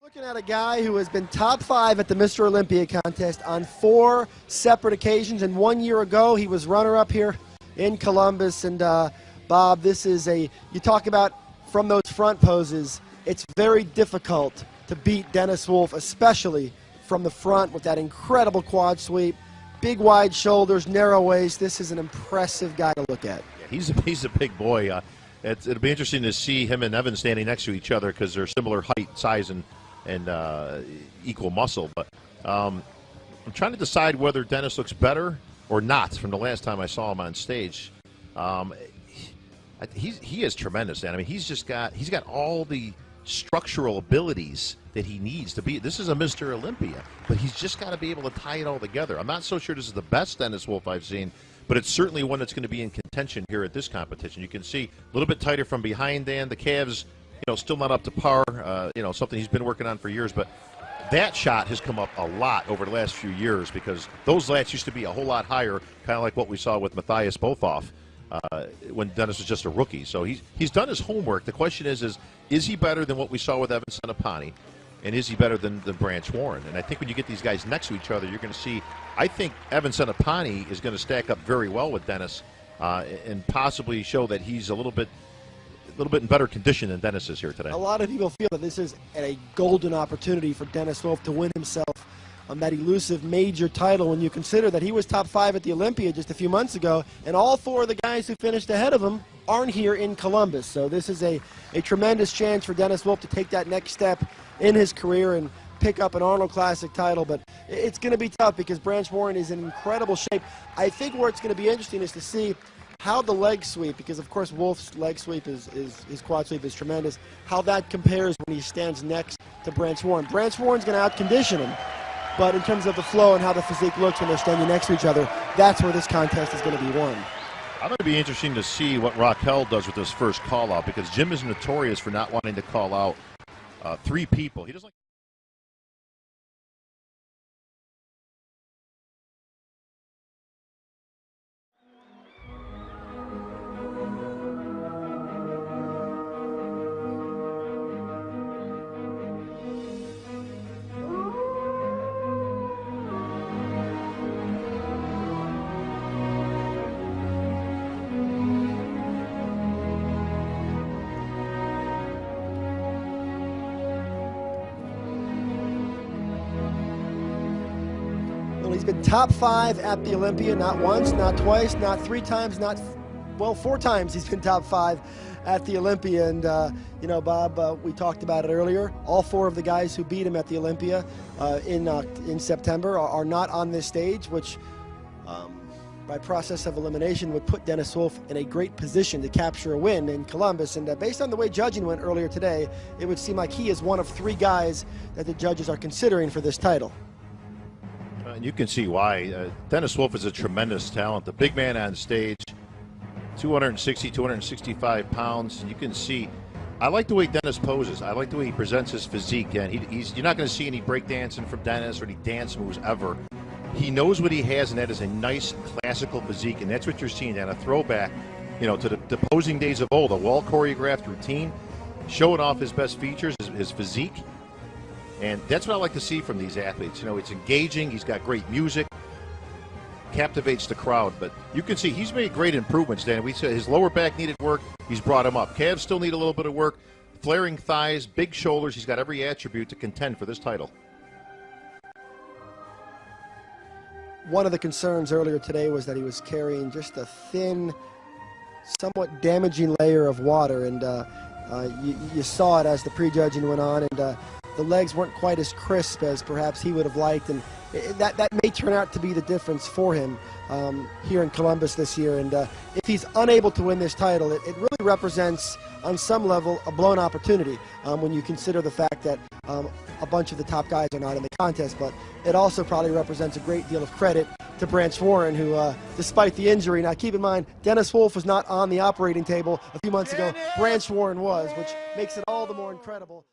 Looking at a guy who has been top 5 at the Mr. Olympia contest on 4 separate occasions, and 1 year ago he was runner-up here in Columbus. And Bob, this is you talk about from those front poses, it's very difficult to beat Dennis Wolf, especially from the front with that incredible quad sweep, big wide shoulders, narrow waist. This is an impressive guy to look at. Yeah, he's a big boy. It'll be interesting to see him and Evan standing next to each other because they're similar height, size, and equal muscle. But I'm trying to decide whether Dennis looks better or not from the last time I saw him on stage. He is tremendous, Dan. I mean, he's got all the structural abilities that he needs to be. This is a Mr. Olympia, but he's just got to be able to tie it all together. I'm not so sure this is the best Dennis Wolf I've seen, but it's certainly one that's going to be in contention here at this competition. You can see a little bit tighter from behind, Dan. The calves, still not up to par. Something he's been working on for years, but that shot has come up a lot over the last few years because those lats used to be a whole lot higher, kind of like what we saw with Matthias Bofoff when Dennis was just a rookie. So he's done his homework. The question is he better than what we saw with Evan Senapani, and is he better than Branch Warren? And I think when you get these guys next to each other, you're going to see, I think Evan Senapani is going to stack up very well with Dennis and possibly show that he's a little bit in better condition than Dennis is here today. A lot of people feel that this is a golden opportunity for Dennis Wolf to win himself that elusive major title when you consider that he was top 5 at the Olympia just a few months ago, and all 4 of the guys who finished ahead of him aren't here in Columbus. So this is a tremendous chance for Dennis Wolf to take that next step in his career and pick up an Arnold Classic title. But it's going to be tough because Branch Warren is in incredible shape. I think where it's going to be interesting is to see how the leg sweep, because of course Wolf's leg sweep his quad sweep is tremendous, how that compares when he stands next to Branch Warren. Branch Warren's going to outcondition him, but in terms of the flow and how the physique looks when they're standing next to each other, that's where this contest is going to be won. I'm going to be interesting to see what Raquel does with this first call out, because Jim is notorious for not wanting to call out 3 people. He doesn't like He's been top 5 at the Olympia, not once, not twice, not 3 times, well, 4 times he's been top 5 at the Olympia. And, Bob, we talked about it earlier. All 4 of the guys who beat him at the Olympia in September are not on this stage, which by process of elimination would put Dennis Wolf in a great position to capture a win in Columbus. And based on the way judging went earlier today, it would seem like he is one of 3 guys that the judges are considering for this title. And you can see why. Dennis Wolf is a tremendous talent. The big man on stage, 260, 265 pounds. You can see, I like the way Dennis poses. I like the way he presents his physique. And you're not going to see any breakdancing from Dennis or any dance moves ever. He knows what he has, and that is a nice classical physique. And that's what you're seeing, and a throwback, to the posing days of old, a well choreographed routine, showing off his best features, his physique. And that's what I like to see from these athletes. It's engaging. He's got great music, captivates the crowd. But you can see he's made great improvements, Dan. We said his lower back needed work. He's brought him up. Calves still need a little bit of work. Flaring thighs, big shoulders. He's got every attribute to contend for this title. One of the concerns earlier today was that he was carrying just a thin, somewhat damaging layer of water. And you saw it as the prejudging went on. And the legs weren't quite as crisp as perhaps he would have liked, and that may turn out to be the difference for him here in Columbus this year. And if he's unable to win this title, it really represents, on some level, a blown opportunity when you consider the fact that a bunch of the top guys are not in the contest. But it also probably represents a great deal of credit to Branch Warren, who, despite the injury, now keep in mind, Dennis Wolf was not on the operating table a few months ago. Branch Warren was, which makes it all the more incredible.